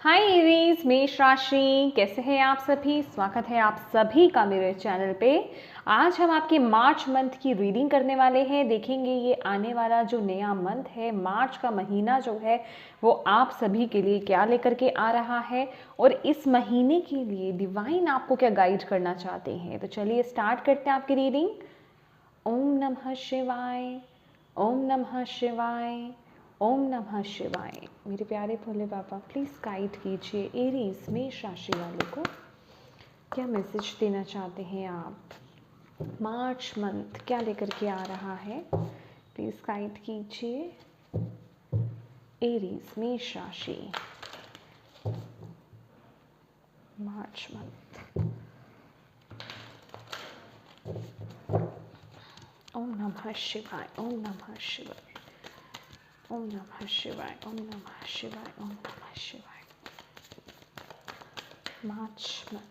हाय Aries, मेष राशि, कैसे हैं आप सभी। स्वागत है आप सभी का मेरे चैनल पे। आज हम आपके मार्च मंथ की रीडिंग करने वाले हैं। देखेंगे ये आने वाला जो नया मंथ है, मार्च का महीना जो है वो आप सभी के लिए क्या लेकर के आ रहा है और इस महीने के लिए डिवाइन आपको क्या गाइड करना चाहते हैं। तो चलिए स्टार्ट करते हैं आपकी रीडिंग। ओम नमः शिवाय, ओम नमः शिवाय, ओम नमः शिवाय। मेरे प्यारे भोले बाबा, प्लीज़ गाइड कीजिए एरीज मेष राशि वालों को, क्या मैसेज देना चाहते हैं आप। मार्च मंथ क्या लेकर के आ रहा है, प्लीज़ गाइड कीजिए एरीज मेष राशि मार्च मंथ। ओम नमः शिवाय, ओम नमः शिवाय, ओम नमः शिवाय, ओम नमः शिवाय, ओम नमः शिवाय। March month.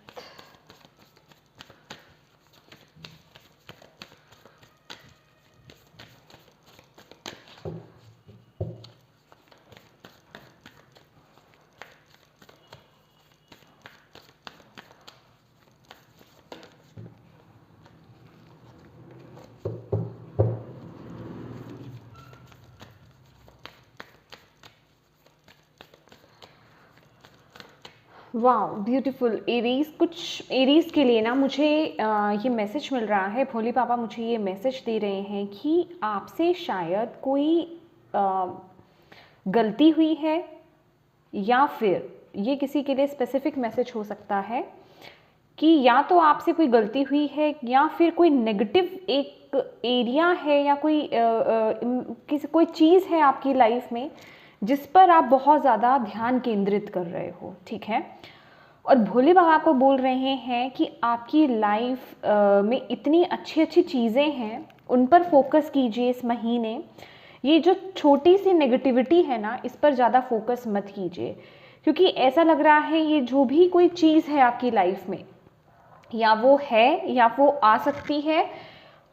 वाह ब्यूटीफुल एरीज। कुछ एरीज के लिए ना मुझे ये मैसेज मिल रहा है। भोले बाबा मुझे ये मैसेज दे रहे हैं कि आपसे शायद कोई गलती हुई है, या फिर ये किसी के लिए स्पेसिफिक मैसेज हो सकता है कि या तो आपसे कोई गलती हुई है या फिर कोई नेगेटिव एक एरिया है या कोई चीज़ है आपकी लाइफ में जिस पर आप बहुत ज़्यादा ध्यान केंद्रित कर रहे हो। ठीक है। और भोले बाबा आपको बोल रहे हैं कि आपकी लाइफ में इतनी अच्छी अच्छी चीज़ें हैं, उन पर फोकस कीजिए इस महीने। ये जो छोटी सी नेगेटिविटी है ना, इस पर ज़्यादा फोकस मत कीजिए, क्योंकि ऐसा लग रहा है ये जो भी कोई चीज़ है आपकी लाइफ में, या वो है या वो आ सकती है,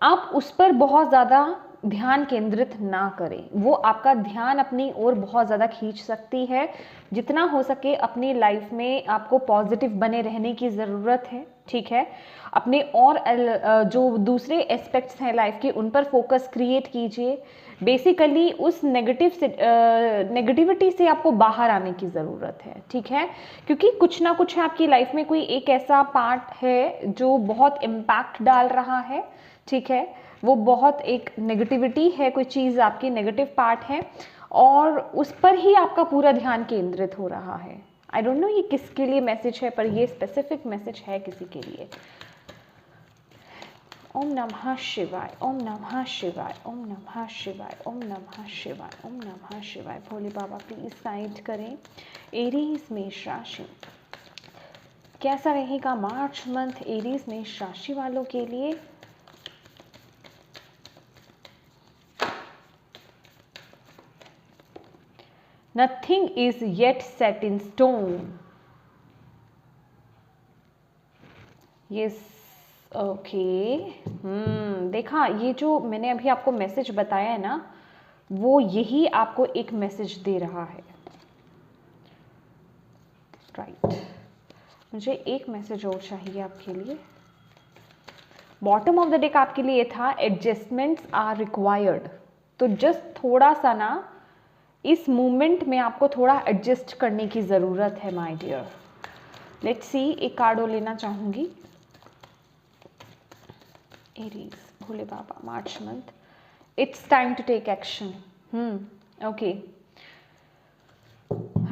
आप उस पर बहुत ज़्यादा ध्यान केंद्रित ना करें। वो आपका ध्यान अपनी ओर बहुत ज़्यादा खींच सकती है। जितना हो सके अपनी लाइफ में आपको पॉजिटिव बने रहने की ज़रूरत है। ठीक है। अपने और जो दूसरे एस्पेक्ट्स हैं लाइफ के, उन पर फोकस क्रिएट कीजिए। बेसिकली उस नेगेटिविटी से आपको बाहर आने की ज़रूरत है। ठीक है। क्योंकि कुछ ना कुछ आपकी लाइफ में कोई एक ऐसा पार्ट है जो बहुत इम्पैक्ट डाल रहा है। ठीक है। वो बहुत एक नेगेटिविटी है, कोई चीज़ आपकी नेगेटिव पार्ट है और उस पर ही आपका पूरा ध्यान केंद्रित हो रहा है। आई डोंट नो ये किसके लिए मैसेज है, पर ये स्पेसिफिक मैसेज है किसी के लिए। ओम नमः शिवाय, ओम नमः शिवाय, ओम नमः शिवाय, ओम नमः शिवाय, ओम नमः शिवाय। भोले बाबा प्लीज गाइड करें एरीज मेष राशि, कैसा रहेगा मार्च मंथ एरीज मेष राशि वालों के लिए। Nothing is yet set in stone. Yes, okay. देखा, ये जो मैंने अभी आपको मैसेज बताया है ना, वो यही आपको एक मैसेज दे रहा है। राइट। मुझे एक मैसेज और चाहिए आपके लिए। बॉटम ऑफ द डेक आपके लिए था एडजस्टमेंट्स आर रिक्वायर्ड। तो जस्ट थोड़ा सा ना इस मूवमेंट में आपको थोड़ा एडजस्ट करने की ज़रूरत है माय डियर। लेट्स सी, एक कार्ड और लेना चाहूँगी। Aries, Bhole Baba, March month, it's time to take action. Okay,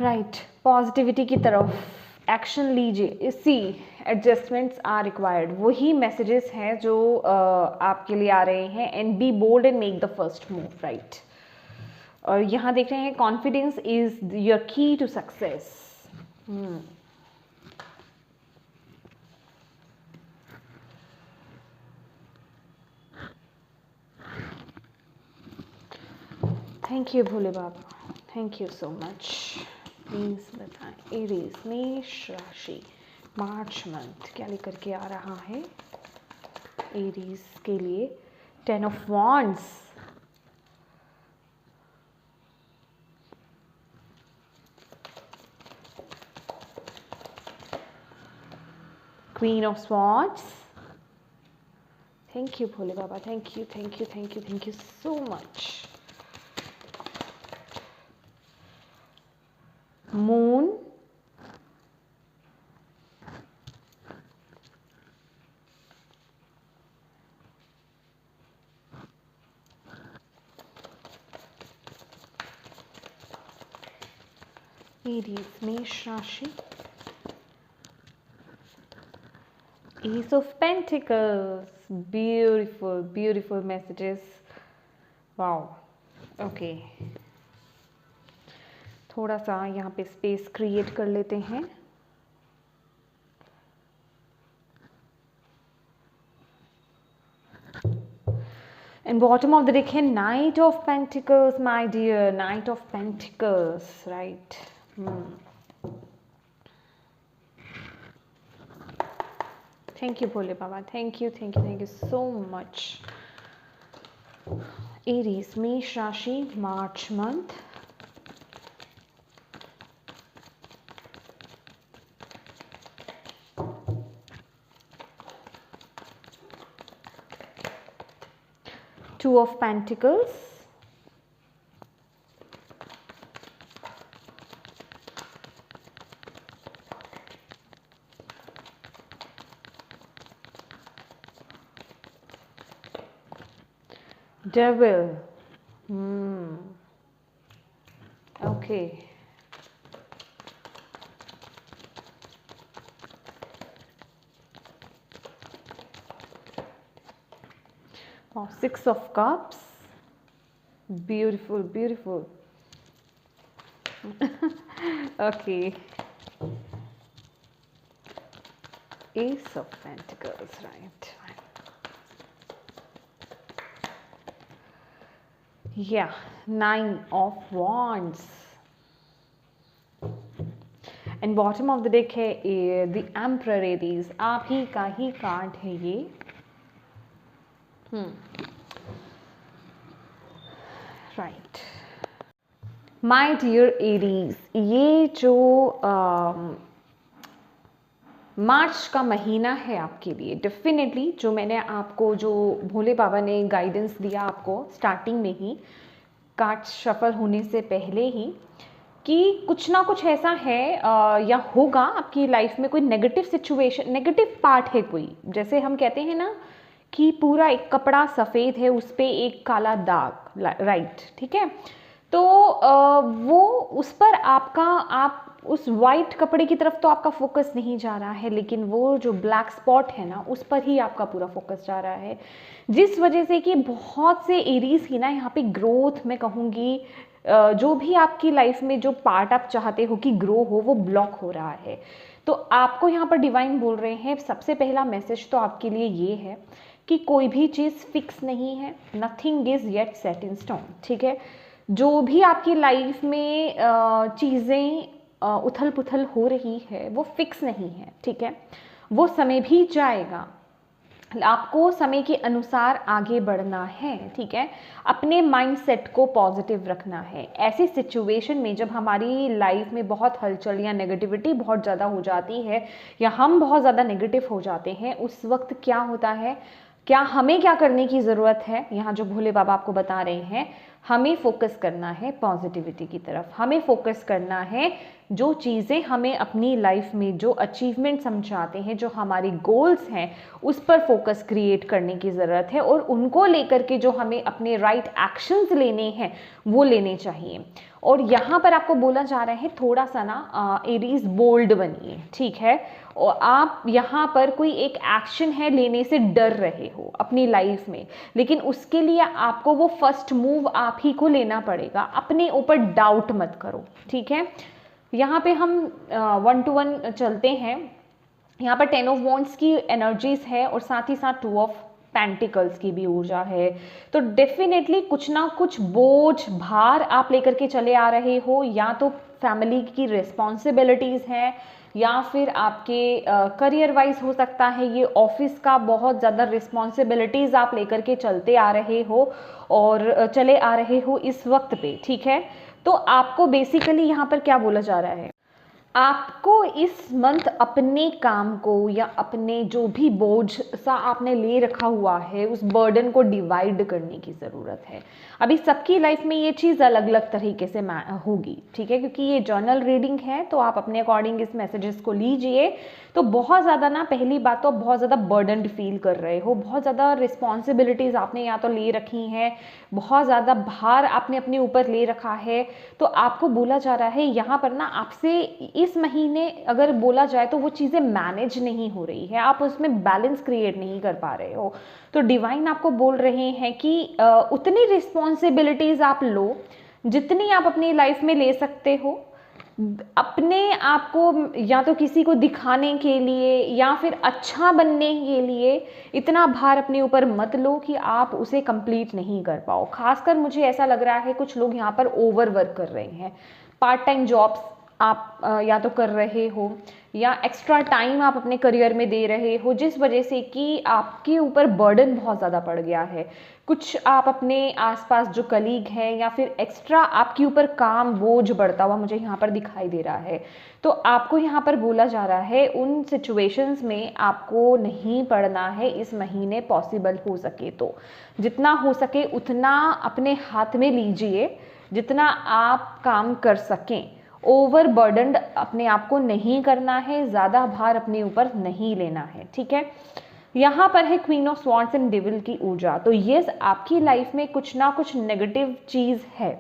right. Positivity की तरफ एक्शन लीजिए। सी, एडजस्टमेंट्स आर रिक्वायर्ड, वही मैसेजेस हैं जो आपके लिए आ रहे हैं। And be bold and make the first move. Right. और यहाँ देख रहे हैं confidence is your key to success. Thank you Bhole Baba, thank you so much. Please बताएं एरीज मेष राशि मार्च मंथ क्या लेकर के आ रहा है एरीज के लिए। 10 of wands, Queen of Swords. Thank you, Bhole Baba. Thank you, thank you, thank you, thank you so much. Moon. Aries, Mesh Rashi. Ace of Pentacles. Beautiful, beautiful messages. Wow. Okay. थोड़ा सा यहाँ पे space create कर लेते हैं. And bottom of the deck है Knight of Pentacles, my dear. Knight of Pentacles, right? Thank you, Bhole Baba. Thank you, thank you, thank you so much. Aries, Mesh Rashi, March month. Two of Pentacles. Devil. Okay. Oh, Six of Cups. Beautiful, beautiful. Okay. Ace of Pentacles, right. Yeah, Nine of Wands. And bottom of the deck है the Emperor Aries. आप ही का ही card है ये. Right. My dear Aries, ये जो मार्च का महीना है आपके लिए डेफिनेटली, जो मैंने आपको, जो भोले बाबा ने गाइडेंस दिया आपको स्टार्टिंग में ही, कार्ड शफल होने से पहले ही, कि कुछ ना कुछ ऐसा है या होगा आपकी लाइफ में, कोई नेगेटिव सिचुएशन, नेगेटिव पार्ट है कोई. जैसे हम कहते हैं ना कि पूरा एक कपड़ा सफ़ेद है, उस पर एक काला दाग, राइट, ठीक है. तो वो उस पर आपका, आप उस वाइट कपड़े की तरफ तो आपका फोकस नहीं जा रहा है, लेकिन वो जो ब्लैक स्पॉट है ना, उस पर ही आपका पूरा फोकस जा रहा है, जिस वजह से कि बहुत से एरीज की ना यहाँ पे ग्रोथ, मैं कहूँगी जो भी आपकी लाइफ में जो पार्ट आप चाहते हो कि ग्रो हो, वो ब्लॉक हो रहा है. तो आपको यहाँ पर डिवाइन बोल रहे हैं, सबसे पहला मैसेज तो आपके लिए ये है कि कोई भी चीज़ फिक्स नहीं है. Nothing is yet set in stone, ठीक है. जो भी आपकी लाइफ में चीज़ें उथल पुथल हो रही है वो फिक्स नहीं है, ठीक है. वो समय भी जाएगा, आपको समय के अनुसार आगे बढ़ना है, ठीक है. अपने माइंडसेट को पॉजिटिव रखना है. ऐसी सिचुएशन में जब हमारी लाइफ में बहुत हलचल या नेगेटिविटी बहुत ज़्यादा हो जाती है, या हम बहुत ज़्यादा नेगेटिव हो जाते हैं, उस वक्त क्या होता है, क्या हमें क्या करने की ज़रूरत है, यहाँ जो भोले बाबा आपको बता रहे हैं, हमें फोकस करना है पॉजिटिविटी की तरफ. हमें फोकस करना है जो चीज़ें हमें अपनी लाइफ में, जो अचीवमेंट्स हम चाहते हैं, जो हमारी गोल्स हैं, उस पर फोकस क्रिएट करने की ज़रूरत है. और उनको लेकर के जो हमें अपने राइट एक्शंस लेने हैं वो लेने चाहिए. और यहाँ पर आपको बोला जा रहा है थोड़ा सा ना एरीज बोल्ड बनिए, ठीक है. और आप यहाँ पर कोई एक एक्शन है लेने से डर रहे हो अपनी लाइफ में, लेकिन उसके लिए आपको वो फर्स्ट मूव आप ही को लेना पड़ेगा. अपने ऊपर डाउट मत करो, ठीक है. यहाँ पे हम 1 to 1 चलते हैं. यहाँ पर 10 of Wands की एनर्जीज है और साथ ही साथ 2 of पेंटिकल्स की भी ऊर्जा है. तो डेफिनेटली कुछ ना कुछ बोझ, भार आप लेकर के चले आ रहे हो. या तो फैमिली की रिस्पॉन्सिबिलिटीज़ हैं, या फिर आपके करियर वाइज हो सकता है ये ऑफिस का बहुत ज़्यादा रिस्पॉन्सिबिलिटीज़ आप लेकर के चलते आ रहे हो और चले आ रहे हो इस वक्त पे, ठीक है. तो आपको बेसिकली यहाँ पर क्या बोला जा रहा है, आपको इस मंथ अपने काम को या अपने जो भी बोझ सा आपने ले रखा हुआ है उस बर्डन को डिवाइड करने की ज़रूरत है। अभी सबकी लाइफ में ये चीज़ अलग अलग तरीके से होगी, ठीक है, क्योंकि ये जर्नल रीडिंग है तो आप अपने अकॉर्डिंग इस मैसेजेस को लीजिए। तो बहुत ज़्यादा ना, पहली बात तो बहुत ज़्यादा बर्डनड फील कर रहे हो, बहुत ज़्यादा रिस्पॉन्सिबिलिटीज़ आपने या तो ले रखी हैं, बहुत ज़्यादा भार आपने अपने ऊपर ले रखा है। तो आपको बोला जा रहा है यहाँ पर ना, आपसे इस महीने अगर बोला जाए तो वो चीज़ें मैनेज नहीं हो रही है, आप उसमें बैलेंस क्रिएट नहीं कर पा रहे हो। तो डिवाइन आपको बोल रहे हैं कि उतनी रिस्पॉन्सिबिलिटीज़ आप लो जितनी आप अपनी लाइफ में ले सकते हो। अपने आप को या तो किसी को दिखाने के लिए या फिर अच्छा बनने के लिए इतना भार अपने ऊपर मत लो कि आप उसे कंप्लीट नहीं कर पाओ। खासकर मुझे ऐसा लग रहा है कुछ लोग यहाँ पर ओवर वर्क कर रहे हैं, पार्ट टाइम जॉब्स आप या तो कर रहे हो या एक्स्ट्रा टाइम आप अपने करियर में दे रहे हो, जिस वजह से कि आपके ऊपर बर्डन बहुत ज़्यादा पड़ गया है। कुछ आप अपने आसपास जो कलीग हैं या फिर एक्स्ट्रा आपके ऊपर काम बोझ बढ़ता हुआ मुझे यहाँ पर दिखाई दे रहा है। तो आपको यहाँ पर बोला जा रहा है उन सिचुएशंस में आपको नहीं पड़ना है इस महीने, पॉसिबल हो सके तो जितना हो सके उतना अपने हाथ में लीजिए, जितना आप काम कर सकें। ओवर बर्डनड अपने आप को नहीं करना है, ज़्यादा भार अपने ऊपर नहीं लेना है, ठीक है। यहाँ पर है queen of swords and devil की ऊर्जा। तो ये आपकी लाइफ में कुछ ना कुछ नेगेटिव चीज़ है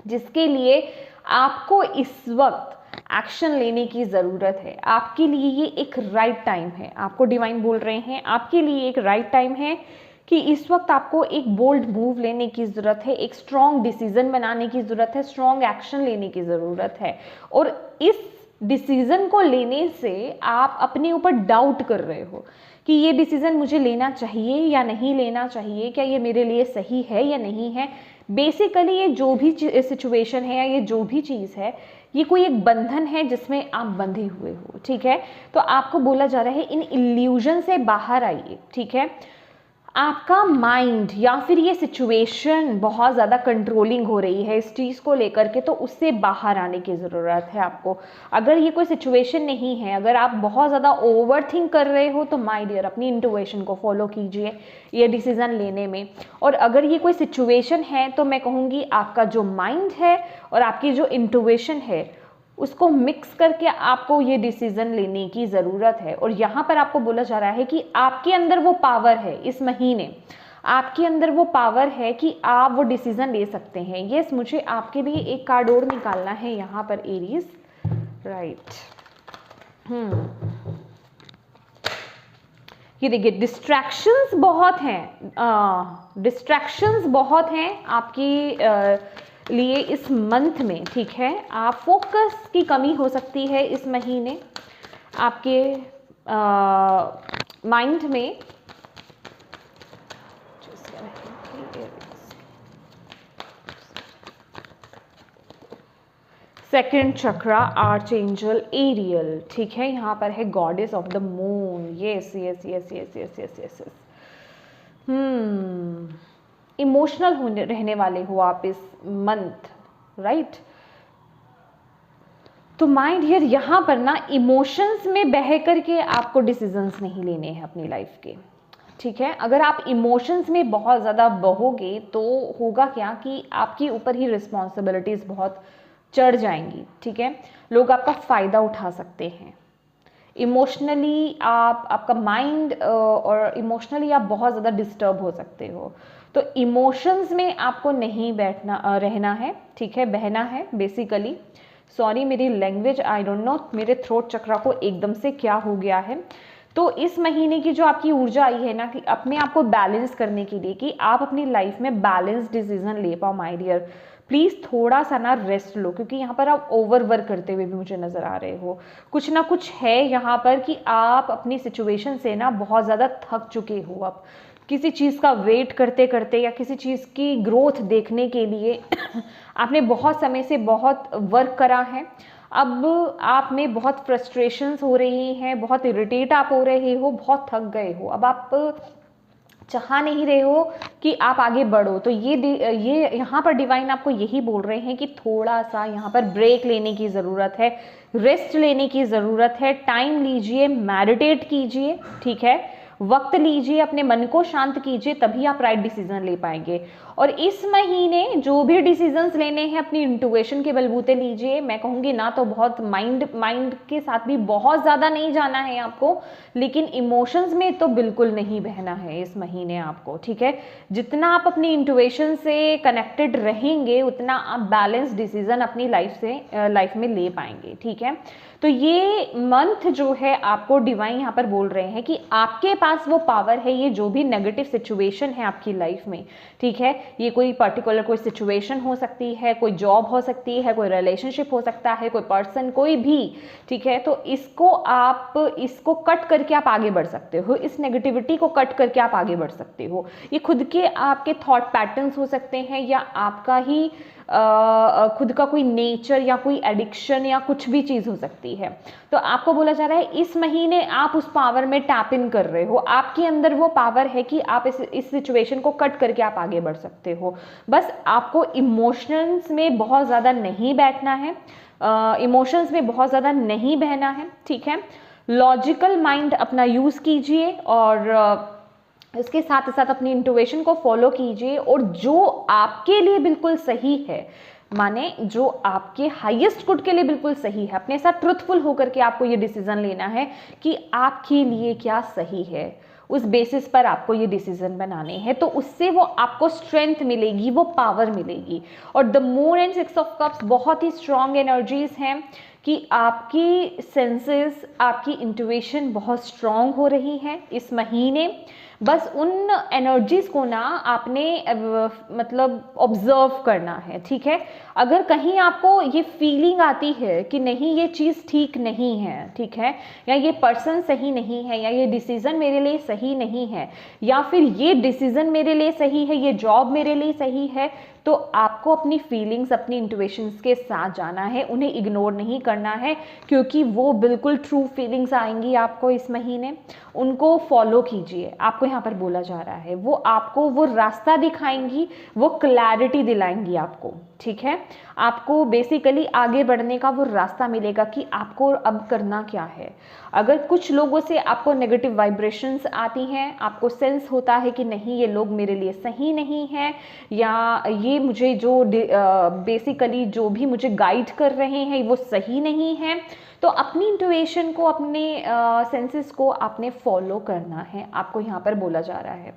जिसके लिए आपको इस वक्त एक्शन लेने की ज़रूरत है। आपके लिए ये एक राइट टाइम है, आपको डिवाइन बोल रहे हैं आपके लिए एक राइट टाइम है कि इस वक्त आपको एक बोल्ड मूव लेने की ज़रूरत है, एक स्ट्रॉन्ग डिसीज़न बनाने की ज़रूरत है, स्ट्रॉन्ग एक्शन लेने की ज़रूरत है। और इस डिसीज़न को लेने से आप अपने ऊपर डाउट कर रहे हो कि ये डिसीज़न मुझे लेना चाहिए या नहीं लेना चाहिए, क्या ये मेरे लिए सही है या नहीं है। बेसिकली ये जो भी सिचुएशन है या ये जो भी चीज़ है, ये कोई एक बंधन है जिसमें आप बंधे हुए हो, ठीक है। तो आपको बोला जा रहा है इन इल्यूजन से बाहर आइए, ठीक है। आपका माइंड या फिर ये सिचुएशन बहुत ज़्यादा कंट्रोलिंग हो रही है इस चीज़ को लेकर के, तो उससे बाहर आने की ज़रूरत है आपको। अगर ये कोई सिचुएशन नहीं है, अगर आप बहुत ज़्यादा ओवर थिंक कर रहे हो तो माय डियर अपनी इंट्यूशन को फॉलो कीजिए ये डिसीज़न लेने में। और अगर ये कोई सिचुएशन है तो मैं कहूँगी आपका जो माइंड है और आपकी जो इंट्यूशन है उसको मिक्स करके आपको ये डिसीज़न लेने की ज़रूरत है। और यहाँ पर आपको बोला जा रहा है कि आपके अंदर वो पावर है, इस महीने आपके अंदर वो पावर है कि आप वो डिसीज़न ले सकते हैं। यस, मुझे आपके लिए एक कार्ड और निकालना है यहाँ पर एरीज, राइट। ये देखिए डिस्ट्रैक्शंस बहुत हैं, डिस्ट्रैक्शंस बहुत हैं आपकी लिए इस मंथ में, ठीक है। आप फोकस की कमी हो सकती है इस महीने आपके माइंड में। सेकंड चक्रा आर्चएंजल एरियल, ठीक है। यहाँ पर है goddess of the moon. Yes yes yes yes yes yes yes yes. Emotional होने रहने वाले हो आप इस मंथ, राइट। तो माइंड हियर यहाँ पर ना इमोशंस में बह करके आपको डिसीजंस नहीं लेने हैं अपनी लाइफ के, ठीक है। अगर आप इमोशंस में बहुत ज़्यादा बहोगे तो होगा क्या कि आपके ऊपर ही रिस्पॉन्सिबिलिटीज़ बहुत चढ़ जाएंगी, ठीक है। लोग आपका फ़ायदा उठा सकते हैं इमोशनली, आपका माइंड और इमोशनली आप बहुत ज़्यादा डिस्टर्ब हो सकते हो। तो इमोशंस में आपको नहीं बैठना रहना है, ठीक है, बहना है बेसिकली। सॉरी मेरी लैंग्वेज, आई डोंट नो मेरे थ्रोट चक्रा को एकदम से क्या हो गया है। तो इस महीने की जो आपकी ऊर्जा आई है ना कि अपने आप को बैलेंस करने के लिए कि आप अपनी लाइफ में बैलेंस डिसीजन ले पाओ माय डियर, प्लीज़ थोड़ा सा ना रेस्ट लो, क्योंकि यहाँ पर आप ओवर वर्क करते हुए भी मुझे नज़र आ रहे हो। कुछ ना कुछ है यहाँ पर कि आप अपनी सिचुएशन से ना बहुत ज़्यादा थक चुके हो। आप किसी चीज़ का वेट करते करते या किसी चीज़ की ग्रोथ देखने के लिए आपने बहुत समय से बहुत वर्क करा है। अब आप में बहुत फ्रस्ट्रेशंस हो रही हैं, बहुत इरिटेट आप हो रहे हो, बहुत थक गए हो। अब आप चाह नहीं रहे हो कि आप आगे बढ़ो, तो ये यहाँ पर डिवाइन आपको यही बोल रहे हैं कि थोड़ा सा यहाँ पर ब्रेक लेने की ज़रूरत है, रेस्ट लेने की ज़रूरत है, टाइम लीजिए, मेडिटेट कीजिए, ठीक है, वक्त लीजिए, अपने मन को शांत कीजिए, तभी आप राइट डिसीजन ले पाएंगे। और इस महीने जो भी डिसीजंस लेने हैं अपनी इंट्यूशन के बलबूते लीजिए। मैं कहूँगी ना तो बहुत माइंड के साथ भी बहुत ज़्यादा नहीं जाना है आपको, लेकिन इमोशंस में तो बिल्कुल नहीं बहना है इस महीने आपको, ठीक है। जितना आप अपनी इंट्यूशन से कनेक्टेड रहेंगे उतना आप बैलेंस डिसीजन अपनी लाइफ में ले पाएंगे, ठीक है। तो ये मंथ जो है आपको डिवाइन यहाँ पर बोल रहे हैं कि आपके पास वो पावर है, ये जो भी नेगेटिव सिचुएशन है आपकी लाइफ में, ठीक है, ये कोई पर्टिकुलर कोई सिचुएशन हो सकती है, कोई जॉब हो सकती है, कोई रिलेशनशिप हो सकता है, कोई पर्सन, कोई भी, ठीक है, तो इसको कट करके आप आगे बढ़ सकते हो, इस नेगेटिविटी को कट करके आप आगे बढ़ सकते हो। ये खुद के आपके थॉट पैटर्न्स हो सकते हैं या आपका ही खुद का कोई नेचर या कोई एडिक्शन या कुछ भी चीज़ हो सकती है। तो आपको बोला जा रहा है इस महीने आप उस पावर में टैप इन कर रहे हो, आपके अंदर वो पावर है कि आप इस सिचुएशन को कट करके आप आगे बढ़ सकते हो। बस आपको इमोशंस में बहुत ज़्यादा नहीं बैठना है, इमोशंस में बहुत ज़्यादा नहीं बहना है, ठीक है। लॉजिकल माइंड अपना यूज़ कीजिए और इसके साथ साथ अपनी इंट्यूशन को फॉलो कीजिए, और जो आपके लिए बिल्कुल सही है, माने जो आपके हाईएस्ट गुड के लिए बिल्कुल सही है, अपने साथ ट्रुथफुल होकर के आपको ये डिसीजन लेना है कि आपके लिए क्या सही है, उस बेसिस पर आपको ये डिसीजन बनाने हैं। तो उससे वो आपको स्ट्रेंथ मिलेगी, वो पावर मिलेगी। और the moon and 6 of cups बहुत ही स्ट्रॉन्ग एनर्जीज हैं कि आपकी सेंसेस, आपकी इंट्यूशन बहुत स्ट्रॉन्ग हो रही है इस महीने। बस उन एनर्जीज को ना आपने मतलब ऑब्जर्व करना है, ठीक है। अगर कहीं आपको ये फीलिंग आती है कि नहीं ये चीज़ ठीक नहीं है, ठीक है, या ये पर्सन सही नहीं है, या ये डिसीज़न मेरे लिए सही नहीं है, या फिर ये डिसीज़न मेरे लिए सही है, ये जॉब मेरे लिए सही है, तो आपको अपनी फीलिंग्स, अपनी इंट्यूशंस के साथ जाना है, उन्हें इग्नोर नहीं करना है, क्योंकि वो बिल्कुल ट्रू फीलिंग्स आएंगी आपको इस महीने। उनको फॉलो कीजिए, आपको यहाँ पर बोला जा रहा है, वो आपको वो रास्ता दिखाएंगी, वो क्लैरिटी दिलाएंगी आपको, ठीक है। आपको बेसिकली आगे बढ़ने का वो रास्ता मिलेगा कि आपको अब करना क्या है। अगर कुछ लोगों से आपको नेगेटिव वाइब्रेशंस आती हैं, आपको सेंस होता है कि नहीं ये लोग मेरे लिए सही नहीं है, या ये मुझे जो बेसिकली जो भी मुझे गाइड कर रहे हैं वो सही नहीं है, तो अपनी इंट्यूशन को, अपने सेंसेस को आपने फॉलो करना है, आपको यहाँ पर बोला जा रहा है।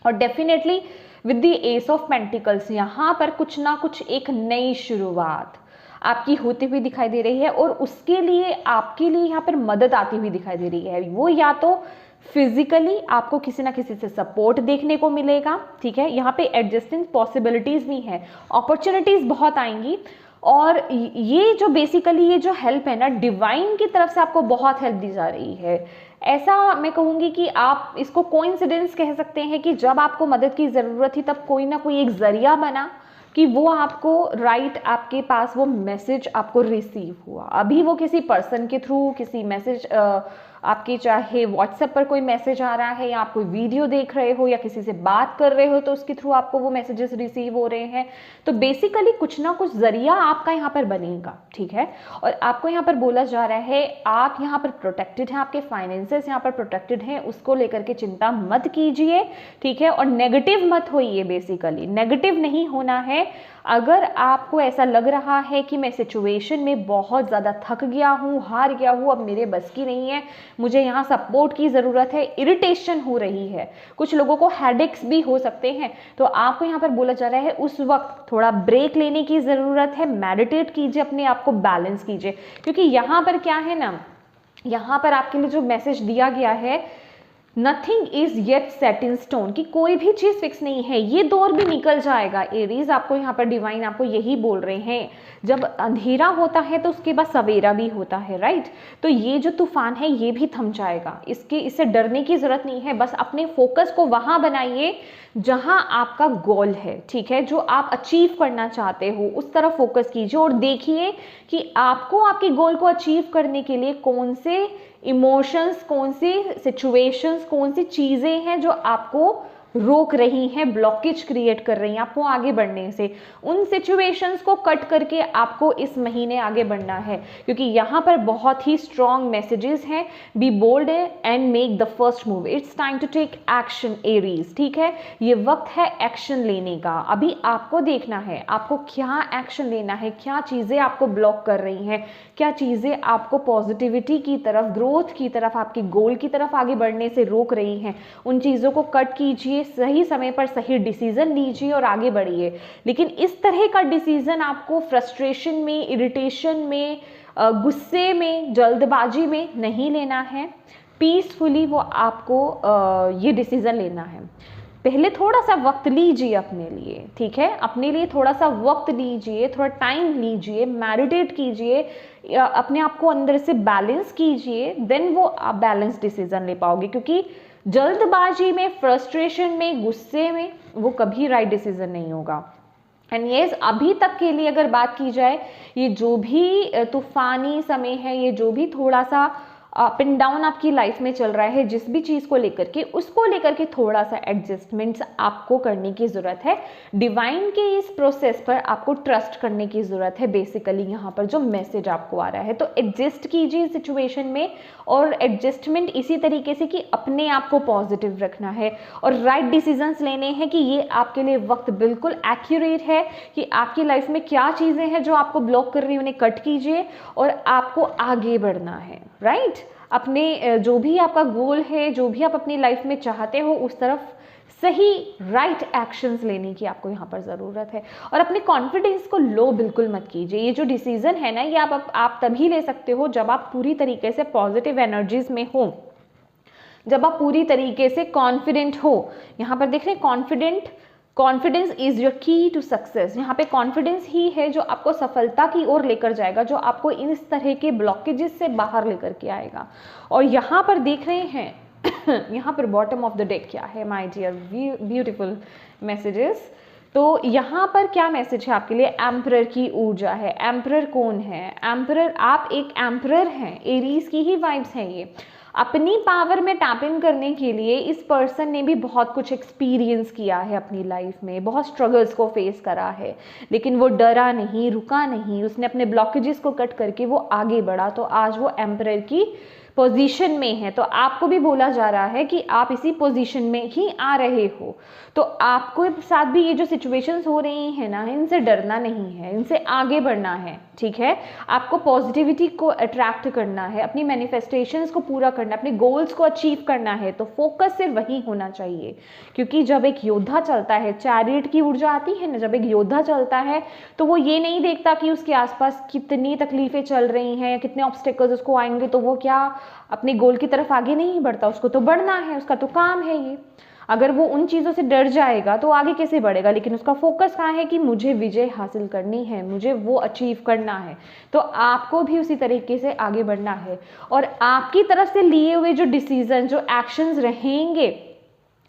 और definitely with the S of pentacles यहाँ पर कुछ ना कुछ एक नई शुरुआत आपकी होती हुई दिखाई दे रही है, और उसके लिए आपके लिए यहाँ पर मदद आती हुई दिखाई दे रही है। वो या तो फिजिकली आपको किसी ना किसी से सपोर्ट देखने को मिलेगा, ठीक है, यहाँ पे एडजस्टिंग पॉसिबिलिटीज भी हैं, अपॉर्चुनिटीज बहुत आएंगी। और ये जो बेसिकली ये जो हेल्प है ना, डिवाइन की तरफ से आपको बहुत हेल्प दी जा रही है। ऐसा मैं कहूँगी कि आप इसको कोइंसिडेंस कह सकते हैं कि जब आपको मदद की ज़रूरत थी तब कोई ना कोई एक ज़रिया बना कि वो आपको आपके पास वो मैसेज आपको रिसीव हुआ। अभी वो किसी पर्सन के थ्रू, किसी मैसेज आपके चाहे व्हाट्सएप पर कोई मैसेज आ रहा है, या आप कोई वीडियो देख रहे हो, या किसी से बात कर रहे हो तो उसके थ्रू आपको वो मैसेजेस रिसीव हो रहे हैं। तो बेसिकली कुछ ना कुछ जरिया आपका यहाँ पर बनेगा, ठीक है। और आपको यहाँ पर बोला जा रहा है आप यहाँ पर प्रोटेक्टेड हैं, आपके फाइनेंसेस यहाँ पर प्रोटेक्टेड हैं, उसको लेकर के चिंता मत कीजिए, ठीक है। और नेगेटिव मत होइए, बेसिकली नेगेटिव नहीं होना है। अगर आपको ऐसा लग रहा है कि मैं सिचुएशन में बहुत ज़्यादा थक गया हूँ, हार गया हूँ, अब मेरे बस की नहीं है, मुझे यहाँ सपोर्ट की ज़रूरत है, इरिटेशन हो रही है, कुछ लोगों को हेडेक्स भी हो सकते हैं, तो आपको यहाँ पर बोला जा रहा है उस वक्त थोड़ा ब्रेक लेने की ज़रूरत है, मेडिटेट कीजिए, अपने आप को बैलेंस कीजिए। क्योंकि यहाँ पर क्या है ना, यहाँ पर आपके लिए जो मैसेज दिया गया है, nothing is yet set in stone, कि कोई भी चीज़ फिक्स नहीं है, ये दौर भी निकल जाएगा। एरीज आपको यहाँ पर डिवाइन आपको यही बोल रहे हैं, जब अंधेरा होता है तो उसके बाद सवेरा भी होता है, राइट। तो ये जो तूफान है ये भी थम जाएगा, इससे डरने की ज़रूरत नहीं है। बस अपने फोकस को वहाँ बनाइए जहाँ आपका गोल है, ठीक है, जो आप अचीव करना चाहते हो उस तरफ फोकस कीजिए, और देखिए कि आपको आपके गोल को अचीव करने के लिए कौन से इमोशंस, कौन सी सिचुएशंस, कौन सी चीज़ें हैं जो आपको रोक रही हैं, ब्लॉकेज क्रिएट कर रही हैं आपको आगे बढ़ने से। उन सिचुएशंस को कट करके आपको इस महीने आगे बढ़ना है, क्योंकि यहाँ पर बहुत ही स्ट्रॉन्ग मैसेजेस हैं। Be bold and make the first move, it's time to take action Aries. ठीक है, ये वक्त है एक्शन लेने का। अभी आपको देखना है आपको क्या एक्शन लेना है, क्या चीज़ें आपको ब्लॉक कर रही हैं, क्या चीज़ें आपको पॉजिटिविटी की तरफ, ग्रोथ की तरफ, आपकी गोल की तरफ आगे बढ़ने से रोक रही हैं। उन चीज़ों को कट कीजिए, सही समय पर सही डिसीजन लीजिए और आगे बढ़िए। लेकिन इस तरह का डिसीजन आपको फ्रस्ट्रेशन में, इरिटेशन में, गुस्से में, जल्दबाजी में नहीं लेना है। पीसफुली वो आपको ये डिसीजन लेना है। पहले थोड़ा सा वक्त लीजिए अपने लिए, ठीक है, अपने लिए थोड़ा सा वक्त लीजिए, थोड़ा टाइम लीजिए, मेडिटेट कीजिए, अपने आप को अंदर से बैलेंस कीजिए, देन वो आप बैलेंस डिसीजन ले पाओगे। क्योंकि जल्दबाजी में, फ्रस्ट्रेशन में, गुस्से में वो कभी राइट डिसीजन नहीं होगा। एंड येस, अभी तक के लिए अगर बात की जाए, ये जो भी तूफानी समय है, ये जो भी थोड़ा सा अप एंड डाउन आपकी लाइफ में चल रहा है, जिस भी चीज़ को लेकर के, उसको लेकर के थोड़ा सा एडजस्टमेंट्स आपको करने की ज़रूरत है। डिवाइन के इस प्रोसेस पर आपको ट्रस्ट करने की ज़रूरत है। बेसिकली यहाँ पर जो मैसेज आपको आ रहा है, तो एडजस्ट कीजिए सिचुएशन में, और एडजस्टमेंट इसी तरीके से कि अपने आप को पॉजिटिव रखना है और राइट डिसीजंस लेने हैं कि ये आपके लिए वक्त बिल्कुल एक्यूरेट है कि आपकी लाइफ में क्या चीज़ें हैं जो आपको ब्लॉक कर रही है, उन्हें कट कीजिए और आपको आगे बढ़ना है। राइट, अपने जो भी आपका गोल है, जो भी आप अपनी लाइफ में चाहते हो, उस तरफ सही राइट एक्शंस लेने की आपको यहाँ पर ज़रूरत है। और अपने कॉन्फिडेंस को लो बिल्कुल मत कीजिए। ये जो डिसीजन है ना, ये आप तभी ले सकते हो जब आप पूरी तरीके से पॉजिटिव एनर्जीज में हो, जब आप पूरी तरीके से कॉन्फिडेंट हो। यहाँ पर देख रहे हैं, confidence is your key to success. यहाँ पे कॉन्फिडेंस ही है जो आपको सफलता की ओर लेकर जाएगा, जो आपको इस तरह के ब्लॉकेजेस से बाहर लेकर के आएगा। और यहाँ पर देख रहे हैं यहाँ पर बॉटम ऑफ द डेक क्या है माय डियर ब्यूटीफुल मैसेजेस। तो यहाँ पर क्या मैसेज है आपके लिए? एम्परर की ऊर्जा है। एम्परर कौन है? एम्परर, आप एक एम्परर हैं, एरीज की ही वाइब्स हैं ये। अपनी पावर में टैप इन करने के लिए इस पर्सन ने भी बहुत कुछ एक्सपीरियंस किया है अपनी लाइफ में, बहुत स्ट्रगल्स को फेस करा है, लेकिन वो डरा नहीं, रुका नहीं, उसने अपने ब्लॉकेजेस को कट करके वो आगे बढ़ा। तो आज वो एम्परर की पोजीशन में है। तो आपको भी बोला जा रहा है कि आप इसी पोजीशन में ही आ रहे हो। तो आपको साथ भी ये जो सिचुएशंस हो रही हैं ना, इनसे डरना नहीं है, इनसे आगे बढ़ना है। ठीक है, आपको पॉजिटिविटी को अट्रैक्ट करना है, अपनी मैनिफेस्टेशंस को पूरा करना, अपने गोल्स को अचीव करना है। तो फोकस सिर्फ वही होना चाहिए, क्योंकि जब एक योद्धा चलता है, चैरियट की ऊर्जा आती है ना, जब एक योद्धा चलता है तो वो ये नहीं देखता कि उसके आसपास कितनी तकलीफें चल रही हैं या कितने ऑब्स्टेकल्स उसको आएंगे, तो वो क्या अपने गोल की तरफ आगे नहीं बढ़ता। उसको तो बढ़ना है, उसका तो काम है ये। अगर वो उन चीज़ों से डर जाएगा तो आगे कैसे बढ़ेगा? लेकिन उसका फोकस कहाँ है कि मुझे विजय हासिल करनी है, मुझे वो अचीव करना है। तो आपको भी उसी तरीके से आगे बढ़ना है, और आपकी तरफ से लिए हुए जो डिसीजन, जो एक्शंस रहेंगे,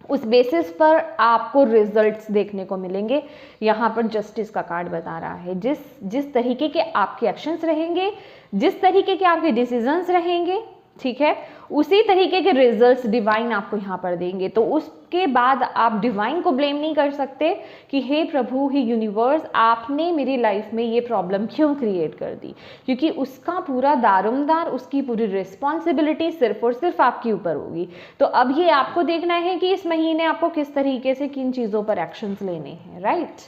उस बेसिस पर आपको रिजल्ट्स देखने को मिलेंगे। यहाँ पर जस्टिस का कार्ड बता रहा है, जिस तरीके के आपके एक्शंस रहेंगे, जिस तरीके के आपके डिसीजंस रहेंगे, ठीक है, उसी तरीके के रिजल्ट्स डिवाइन आपको यहाँ पर देंगे। तो उसके बाद आप डिवाइन को ब्लेम नहीं कर सकते कि हे प्रभु, हे यूनिवर्स, आपने मेरी लाइफ में ये प्रॉब्लम क्यों क्रिएट कर दी, क्योंकि उसका पूरा दारोमदार, उसकी पूरी रिस्पॉन्सिबिलिटी सिर्फ और सिर्फ आपके ऊपर होगी। तो अब ये आपको देखना है कि इस महीने आपको किस तरीके से किन चीज़ों पर एक्शंस लेने हैं। राइट,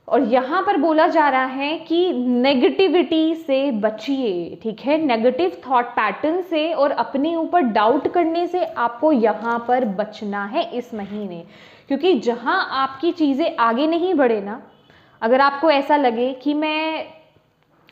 और यहाँ पर बोला जा रहा है कि नेगेटिविटी से बचिए। ठीक है, नेगेटिव थॉट पैटर्न से और अपने ऊपर डाउट करने से आपको यहाँ पर बचना है इस महीने। क्योंकि जहाँ आपकी चीज़ें आगे नहीं बढ़े ना, अगर आपको ऐसा लगे कि मैं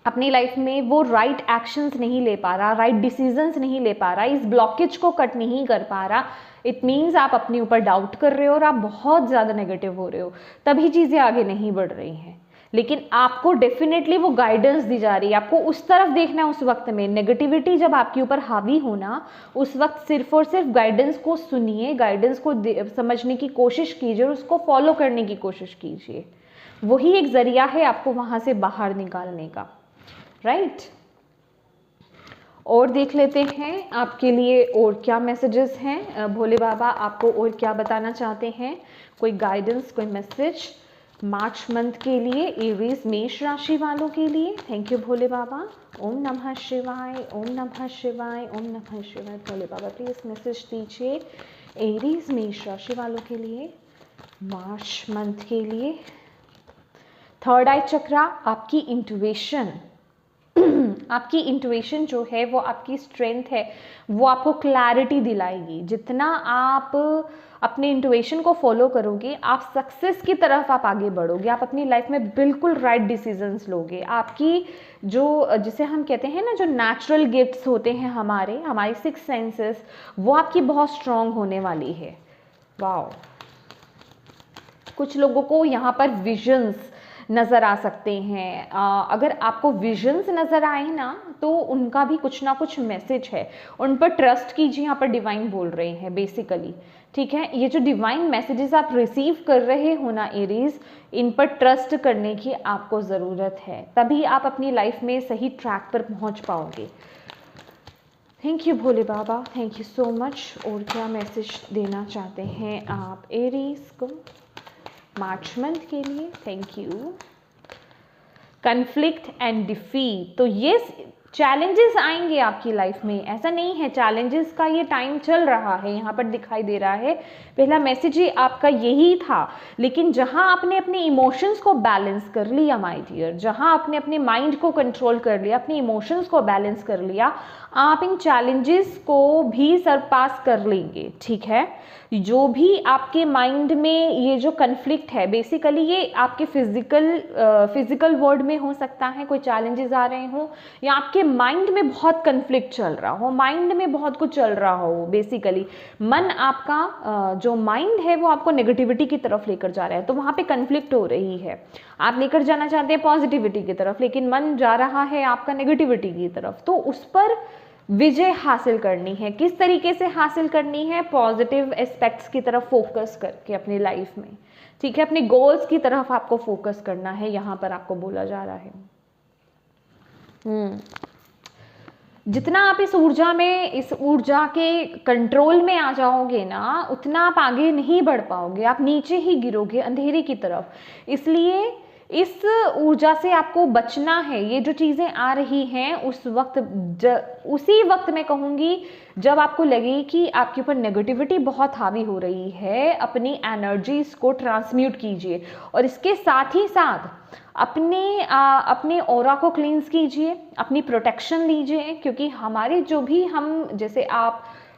अपनी लाइफ में वो राइट एक्शंस नहीं ले पा रहा, राइट डिसीजंस नहीं ले पा रहा, इस ब्लॉकेज को कट नहीं कर पा रहा, इट मीन्स आप अपने ऊपर डाउट कर रहे हो और आप बहुत ज़्यादा नेगेटिव हो रहे हो, तभी चीज़ें आगे नहीं बढ़ रही हैं। लेकिन आपको डेफिनेटली वो गाइडेंस दी जा रही है, आपको उस तरफ देखना है। उस वक्त में नेगेटिविटी जब आपके ऊपर हावी होना, उस वक्त सिर्फ और सिर्फ गाइडेंस को सुनिए, गाइडेंस को समझने की कोशिश कीजिए और उसको फॉलो करने की कोशिश कीजिए। वही एक जरिया है आपको वहाँ से बाहर निकालने का। राइट, और देख लेते हैं आपके लिए और क्या मैसेजेस हैं, भोले बाबा आपको और क्या बताना चाहते हैं, कोई गाइडेंस, कोई मैसेज मार्च मंथ के लिए एरीज मेष राशि वालों के लिए। थैंक यू भोले बाबा। ओम नमः शिवाय, ओम नमः शिवाय, ओम नमः शिवाय। भोले बाबा प्लीज मैसेज दीजिए एरीज मेष राशि वालों के लिए मार्च मंथ के लिए। थर्ड आई चक्रा, आपकी इंट्यूशन, आपकी इंट्यूशन जो है वो आपकी स्ट्रेंथ है, वो आपको क्लैरिटी दिलाएगी। जितना आप अपने इंट्यूशन को फॉलो करोगे, आप सक्सेस की तरफ आप आगे बढ़ोगे, आप अपनी लाइफ में बिल्कुल राइट डिसीजंस लोगे। आपकी जो, जिसे हम कहते हैं ना, जो नेचुरल गिफ्ट्स होते हैं हमारी सिक्स सेंसेस, वो आपकी बहुत स्ट्रांग होने वाली है। वाओ, कुछ लोगों को यहाँ पर विजन्स नज़र आ सकते हैं। अगर आपको विजन्स नज़र आए ना, तो उनका भी कुछ ना कुछ मैसेज है, उन पर ट्रस्ट कीजिए। यहाँ पर डिवाइन बोल रहे हैं बेसिकली, ठीक है। ये जो डिवाइन मैसेजेस आप रिसीव कर रहे हो ना एरीज, इन पर ट्रस्ट करने की आपको ज़रूरत है, तभी आप अपनी लाइफ में सही ट्रैक पर पहुँच पाओगे। Thank you Bhole Baba, thank you so much. और क्या मैसेज देना चाहते हैं आप एरीज को मार्च मंथ के लिए? Thank you. Conflict and defeat, तो ये चैलेंजेस आएंगे आपकी लाइफ में, ऐसा नहीं है, चैलेंजेस का ये टाइम चल रहा है, यहाँ पर दिखाई दे रहा है। पहला मैसेज ही आपका यही था, लेकिन जहाँ आपने अपने इमोशंस को बैलेंस कर लिया माय डियर, जहाँ आपने अपने माइंड को कंट्रोल कर लिया, अपने इमोशंस को बैलेंस कर लिया, आप इन चैलेंजेस को भी सरपास कर लेंगे, ठीक है। जो भी आपके माइंड में ये जो कन्फ्लिक्ट है, बेसिकली ये आपके फिजिकल वर्ल्ड में हो सकता है, कोई चैलेंजेस आ रहे हो, या आपके माइंड में बहुत कन्फ्लिक्ट चल रहा हो, माइंड में बहुत कुछ चल रहा हो। बेसिकली मन आपका, जो माइंड है वो आपको नेगेटिविटी की तरफ लेकर जा रहा है, तो वहाँ पे कन्फ्लिक्ट हो रही है। आप लेकर जाना चाहते हैं पॉजिटिविटी की तरफ, लेकिन मन जा रहा है आपका नेगेटिविटी की तरफ, तो उस पर विजय हासिल करनी है। किस तरीके से हासिल करनी है? पॉजिटिव एस्पेक्ट्स की तरफ फोकस करके अपनी लाइफ में, ठीक है, अपने गोल्स की तरफ आपको फोकस करना है, यहाँ पर आपको बोला जा रहा है। जितना आप इस ऊर्जा के कंट्रोल में आ जाओगे ना, उतना आप आगे नहीं बढ़ पाओगे, आप नीचे ही गिरोगे अंधेरे की तरफ। इसलिए इस ऊर्जा से आपको बचना है। ये जो चीज़ें आ रही हैं उसी वक्त मैं कहूँगी जब आपको लगे कि आपके ऊपर नेगेटिविटी बहुत हावी हो रही है, अपनी एनर्जीज को ट्रांसम्यूट कीजिए, और इसके साथ ही साथ अपने ऑरा को क्लींस कीजिए, अपनी प्रोटेक्शन लीजिए, क्योंकि हमारे जो भी जैसे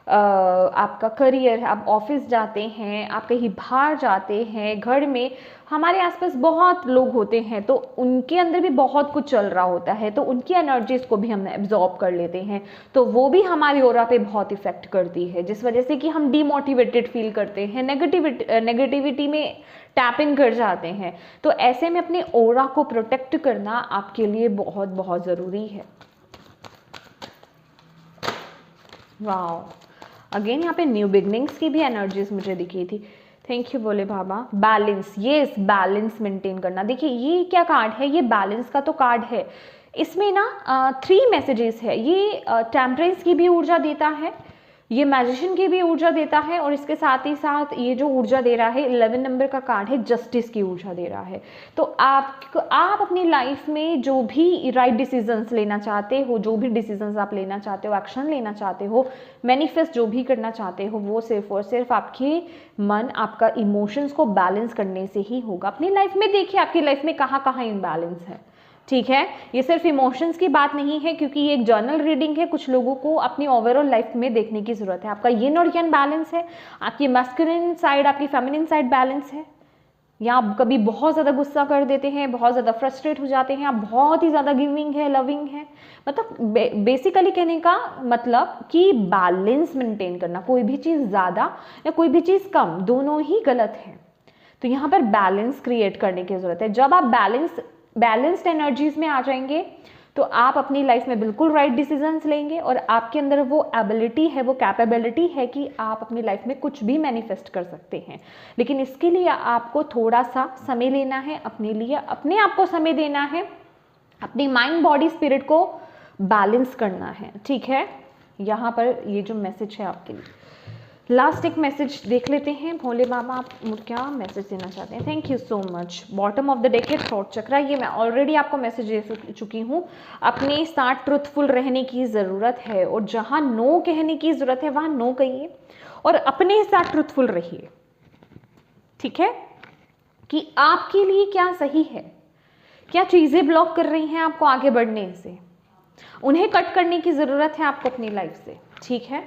आपका करियर है, आप ऑफिस जाते हैं, आप कहीं बाहर जाते हैं, घर में हमारे आसपास बहुत लोग होते हैं, तो उनके अंदर भी बहुत कुछ चल रहा होता है, तो उनकी एनर्जीज को भी हम एब्जॉर्ब कर लेते हैं, तो वो भी हमारी ऑरा पे बहुत इफेक्ट करती है, जिस वजह से कि हम डीमोटिवेटेड फील करते हैं, नेगेटिविटी में टैप इन कर जाते हैं। तो ऐसे में अपने ऑरा को प्रोटेक्ट करना आपके लिए बहुत बहुत ज़रूरी है। वाओ, अगेन यहाँ पे न्यू बिगनिंग्स की भी एनर्जीज मुझे दिखी थी। थैंक यू बोले बाबा। बैलेंस, यस, बैलेंस मेंटेन करना। देखिए ये क्या कार्ड है, ये बैलेंस का तो कार्ड है। इसमें ना 3 मैसेजेस है। ये टेम्परेंस की भी ऊर्जा देता है, ये मैजिशियन की भी ऊर्जा देता है, और इसके साथ ही साथ ये जो ऊर्जा दे रहा है 11 नंबर का कार्ड है, जस्टिस की ऊर्जा दे रहा है। तो आप अपनी लाइफ में जो भी राइट डिसीजंस लेना चाहते हो, जो भी डिसीजंस आप लेना चाहते हो, एक्शन लेना चाहते हो, मैनिफेस्ट जो भी करना चाहते हो, वो सिर्फ और सिर्फ आपके मन, आपका इमोशंस को बैलेंस करने से ही होगा। अपनी लाइफ में देखिए आपकी लाइफ में कहाँ कहाँ इम्बैलेंस है, ठीक है। ये सिर्फ इमोशंस की बात नहीं है, क्योंकि ये एक जर्नल रीडिंग है। कुछ लोगों को अपनी ओवरऑल लाइफ में देखने की जरूरत है। आपका यिन और yang बैलेंस है, आपकी मैस्कुलिन साइड, आपकी फेमिनिन साइड बैलेंस है, या आप कभी बहुत ज़्यादा गुस्सा कर देते हैं, बहुत ज़्यादा फ्रस्ट्रेट हो जाते हैं, आप बहुत ही ज़्यादा गिविंग है, लविंग है। मतलब बेसिकली कहने का मतलब कि बैलेंस मेंटेन करना, कोई भी चीज़ ज़्यादा या कोई भी चीज़ कम, दोनों ही गलत है। तो यहाँ पर बैलेंस क्रिएट करने की ज़रूरत है। जब आप बैलेंस्ड एनर्जीज में आ जाएंगे, तो आप अपनी लाइफ में बिल्कुल राइट डिसीजंस लेंगे, और आपके अंदर वो एबिलिटी है, वो कैपेबिलिटी है कि आप अपनी लाइफ में कुछ भी मैनिफेस्ट कर सकते हैं। लेकिन इसके लिए आपको थोड़ा सा समय लेना है, अपने लिए, अपने आप को समय देना है, अपनी माइंड, बॉडी, स्पिरिट को बैलेंस करना है, ठीक है। यहाँ पर ये जो मैसेज है आपके लिए, लास्ट एक मैसेज देख लेते हैं। भोले बाबा आप क्या मैसेज देना चाहते हैं? Thank you so much. Bottom of the deck है थ्रोट चक्रा, ये मैं ऑलरेडी आपको मैसेज दे चुकी हूँ। अपने साथ ट्रुथफुल रहने की ज़रूरत है, और जहाँ नो कहने की ज़रूरत है वहाँ नो कहिए और अपने साथ ट्रुथफुल रहिए, ठीक है, कि आपके लिए क्या सही है, क्या चीज़ें ब्लॉक कर रही हैं आपको आगे बढ़ने से, उन्हें कट करने की ज़रूरत है आपको अपनी लाइफ से, ठीक है।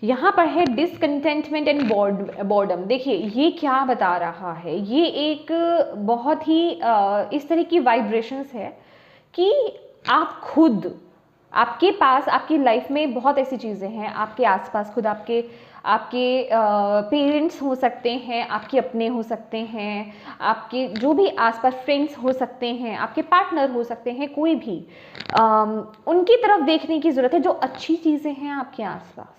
यहाँ पर है डिसकंटेंटमेंट एंड बॉर्डम। देखिए ये क्या बता रहा है, ये एक बहुत ही इस तरह की वाइब्रेशंस है कि आप खुद, आपके पास आपकी लाइफ में बहुत ऐसी चीज़ें हैं आपके आसपास, खुद आपके पेरेंट्स हो सकते हैं, आपके अपने हो सकते हैं, आपके जो भी आसपास फ्रेंड्स हो सकते हैं, आपके पार्टनर हो सकते हैं, कोई भी उनकी तरफ देखने की ज़रूरत है जो अच्छी चीज़ें हैं आपके आसपास,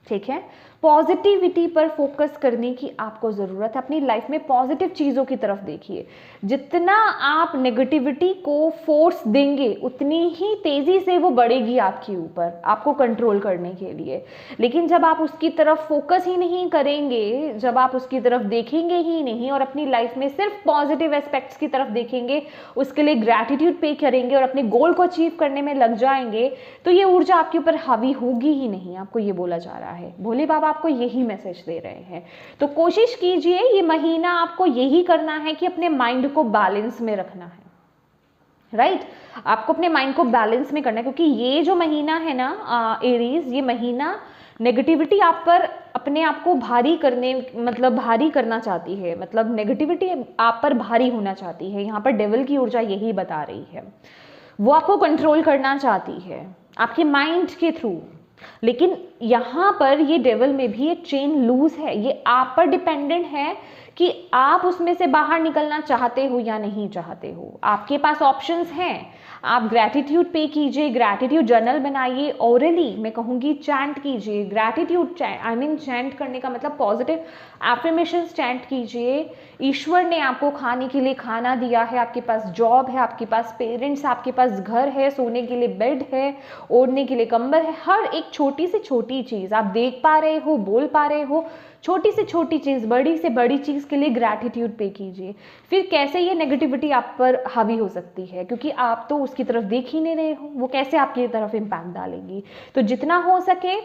ठीक है। पॉजिटिविटी पर फोकस करने की आपको ज़रूरत है। अपनी लाइफ में पॉजिटिव चीज़ों की तरफ देखिए। जितना आप नेगेटिविटी को फोर्स देंगे उतनी ही तेज़ी से वो बढ़ेगी आपके ऊपर, आपको कंट्रोल करने के लिए। लेकिन जब आप उसकी तरफ फोकस ही नहीं करेंगे, जब आप उसकी तरफ देखेंगे ही नहीं और अपनी लाइफ में सिर्फ पॉजिटिव एस्पेक्ट्स की तरफ देखेंगे, उसके लिए ग्रैटिट्यूड पे करेंगे और अपने गोल को अचीव करने में लग जाएंगे, तो ये ऊर्जा आपके ऊपर हावी होगी ही नहीं। आपको ये बोला जा रहा है, भोले बाबा आपको यही मैसेज दे रहे हैं। तो कोशिश कीजिए ये महीना आपको यही करना है कि अपने माइंड को बैलेंस में रखना है, राइट। आपको अपने माइंड को बैलेंस में करना है, क्योंकि ये जो महीना है ना एरीज, ये महीना नेगेटिविटी आप पर अपने आप को भारी करने, मतलब भारी करना चाहती है, मतलब नेगेटिविटी आप पर भारी होना चाहती है। यहाँ पर डेविल की ऊर्जा यही बता रही है, वो आपको कंट्रोल करना चाहती है आपके माइंड के थ्रू। लेकिन यहाँ पर ये डेविल में भी एक चेन लूज है, ये आप पर डिपेंडेंट है कि आप उसमें से बाहर निकलना चाहते हो या नहीं चाहते हो। आपके पास ऑप्शंस हैं, आप ग्रैटिट्यूड पे कीजिए, ग्रैटिट्यूड जर्नल बनाइए, ओरली मैं कहूँगी चैंट कीजिए, ग्रैटिट्यूड चैंट करने का मतलब पॉजिटिव एफर्मेशंस चैंट कीजिए। ईश्वर ने आपको खाने के लिए खाना दिया है, आपके पास जॉब है, आपके पास पेरेंट्स, आपके पास घर है, सोने के लिए बेड है, ओढ़ने के लिए कंबल है। हर एक छोटी से छोटी चीज़ आप देख पा रहे हो, बोल पा रहे हो, छोटी से छोटी चीज़, बड़ी से बड़ी चीज़ के लिए ग्रैटिट्यूड पे कीजिए। फिर कैसे ये नेगेटिविटी आप पर हावी हो सकती है, क्योंकि आप तो उसकी तरफ देख ही नहीं रहे हो, वो कैसे आपकी तरफ इम्पैक्ट डालेगी। तो जितना हो सके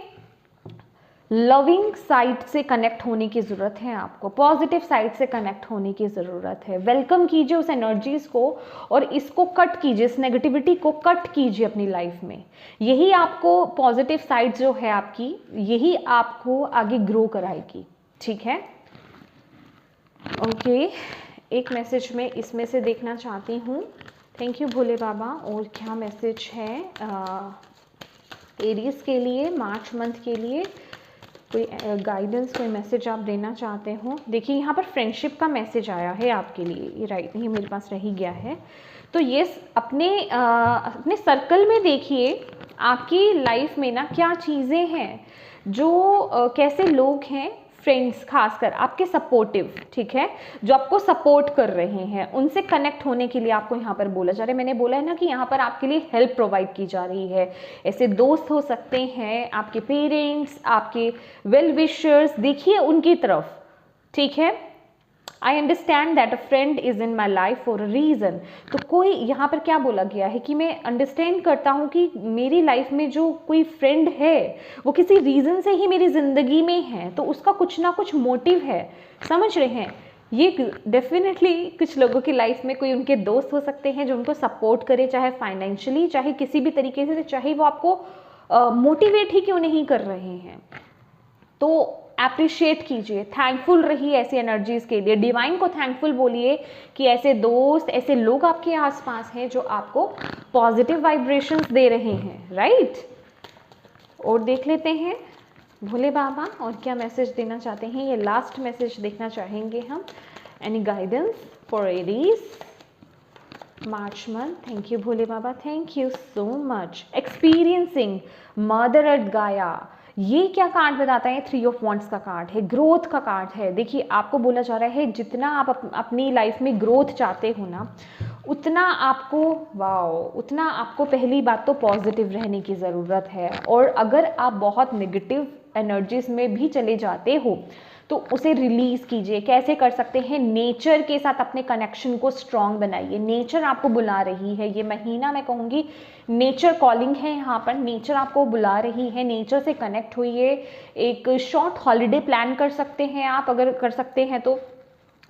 लविंग साइड से कनेक्ट होने की ज़रूरत है, आपको पॉजिटिव साइड से कनेक्ट होने की ज़रूरत है। वेलकम कीजिए उस एनर्जीज़ को और इसको कट कीजिए, इस नेगेटिविटी को कट कीजिए अपनी लाइफ में। यही आपको पॉजिटिव साइड जो है आपकी, यही आपको आगे ग्रो कराएगी, ठीक है। ओके, एक मैसेज मैं इसमें से देखना चाहती हूँ। थैंक यू भोले बाबा। और क्या मैसेज है एरीज के लिए, मार्च मंथ के लिए? कोई गाइडेंस, कोई मैसेज आप देना चाहते हो? देखिए यहाँ पर फ्रेंडशिप का मैसेज आया है आपके लिए, ये राइट, ये मेरे पास रह ही गया है। तो ये अपने सर्कल में देखिए आपकी लाइफ में ना क्या चीज़ें हैं, जो कैसे लोग हैं, फ्रेंड्स खासकर आपके सपोर्टिव, ठीक है, जो आपको सपोर्ट कर रहे हैं, उनसे कनेक्ट होने के लिए आपको यहाँ पर बोला जा रहा है। मैंने बोला है ना कि यहाँ पर आपके लिए हेल्प प्रोवाइड की जा रही है। ऐसे दोस्त हो सकते हैं, आपके पेरेंट्स, आपके वेल विशर्स, देखिए उनकी तरफ, ठीक है। I understand that a friend is in my life for a reason. तो कोई यहाँ पर क्या बोला गया है कि मैं अंडरस्टैंड करता हूँ कि मेरी लाइफ में जो कोई फ्रेंड है वो किसी रीज़न से ही मेरी ज़िंदगी में है, तो उसका कुछ ना कुछ मोटिव है, समझ रहे हैं। ये डेफिनेटली कुछ लोगों की लाइफ में कोई उनके दोस्त हो सकते हैं जो उनको सपोर्ट करे, चाहे फाइनेंशियली, चाहे किसी भी तरीके से, चाहे वो आपको मोटिवेट ही क्यों नहीं कर रहे हैं। तो अप्रिशिएट कीजिए, थैंकफुल रहिए ऐसी एनर्जीज़ के लिए। डिवाइन को थैंकफुल बोलिए कि ऐसे दोस्त, ऐसे लोग आपके आसपास हैं जो आपको पॉजिटिव वाइब्रेशंस दे रहे हैं, राइट। और देख लेते हैं भोले बाबा और क्या मैसेज देना चाहते हैं। ये लास्ट मैसेज देखना चाहेंगे हम। Any guidance for Aries March month? Thank you Bhole Baba, thank you so much. Experiencing mother earth गाया, ये क्या कार्ड बताता है? 3 ऑफ वॉन्ड्स का कार्ड है, ग्रोथ का कार्ड है। देखिए आपको बोला जा रहा है जितना आप अपनी लाइफ में ग्रोथ चाहते हो ना, उतना आपको पहली बात तो पॉजिटिव रहने की ज़रूरत है। और अगर आप बहुत नेगेटिव एनर्जीज में भी चले जाते हो तो उसे रिलीज़ कीजिए। कैसे कर सकते हैं? नेचर के साथ अपने कनेक्शन को स्ट्रॉन्ग बनाइए। नेचर आपको बुला रही है, ये महीना मैं कहूँगी नेचर कॉलिंग है। यहाँ पर नेचर आपको बुला रही है, नेचर से कनेक्ट होइए। एक शॉर्ट हॉलीडे प्लान कर सकते हैं आप, अगर कर सकते हैं तो।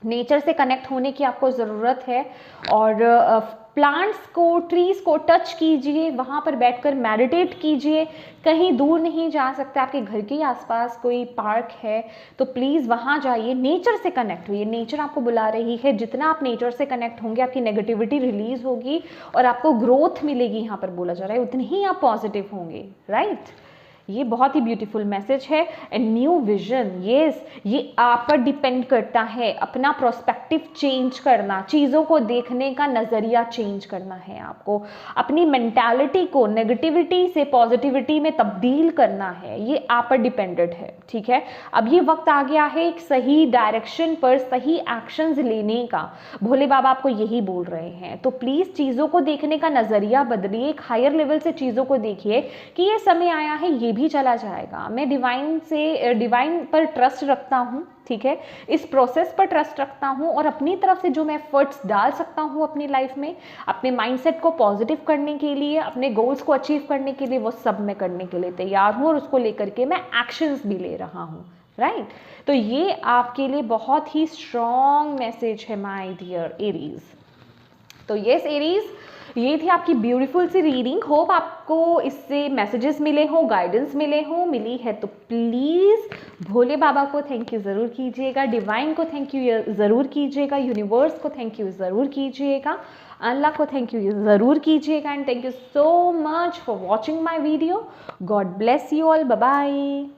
नेचर से कनेक्ट होने की आपको ज़रूरत है। और प्लांट्स को, ट्रीज़ को टच कीजिए, वहाँ पर बैठकर मेडिटेट कीजिए। कहीं दूर नहीं जा सकते, आपके घर के आसपास कोई पार्क है तो प्लीज़ वहाँ जाइए, नेचर से कनेक्ट होइए। नेचर आपको बुला रही है। जितना आप नेचर से कनेक्ट होंगे आपकी नेगेटिविटी रिलीज़ होगी और आपको ग्रोथ मिलेगी। यहाँ पर बोला जा रहा है उतने ही आप पॉजिटिव होंगे, राइट। ये बहुत ही ब्यूटीफुल मैसेज है। एंड न्यू विजन, यस, ये आप पर डिपेंड करता है। अपना प्रोस्पेक्टिव चेंज करना, चीज़ों को देखने का नज़रिया चेंज करना है आपको। अपनी मेंटालिटी को नेगेटिविटी से पॉजिटिविटी में तब्दील करना है। ये आप पर डिपेंडेंट है, ठीक है। अब ये वक्त आ गया है एक सही डायरेक्शन पर सही एक्शंस लेने का। भोले बाबा आपको यही बोल रहे हैं। तो प्लीज़ चीज़ों को देखने का नज़रिया बदलिए, एक हायर लेवल से चीज़ों को देखिए कि ये समय आया है, ये भी चला जाएगा। मैं डिवाइन पर ट्रस्ट रखता हूँ, ठीक है। इस प्रोसेस पर ट्रस्ट रखता हूँ और अपनी तरफ से जो मैं एफर्ट्स डाल सकता हूँ अपनी लाइफ में, अपने माइंडसेट को पॉजिटिव करने के लिए, अपने गोल्स को अचीव करने के लिए, वो सब मैं करने के लिए तैयार हूँ और उसको लेकर के मैं एक्शंस भी ले रहा हूँ, राइट। तो ये आपके लिए बहुत ही स्ट्रॉन्ग मैसेज है माय डियर एरीज। तो यस एरीज, ये थी आपकी ब्यूटीफुल सी रीडिंग। होप आपको इससे मैसेजेस मिले हों, गाइडेंस मिले हों। मिली है तो प्लीज़ भोले बाबा को थैंक यू ज़रूर कीजिएगा, डिवाइन को थैंक यू ज़रूर कीजिएगा, यूनिवर्स को थैंक यू ज़रूर कीजिएगा, अल्लाह को थैंक यू ज़रूर कीजिएगा। And thank you so much for watching my video. God bless you all, bye bye.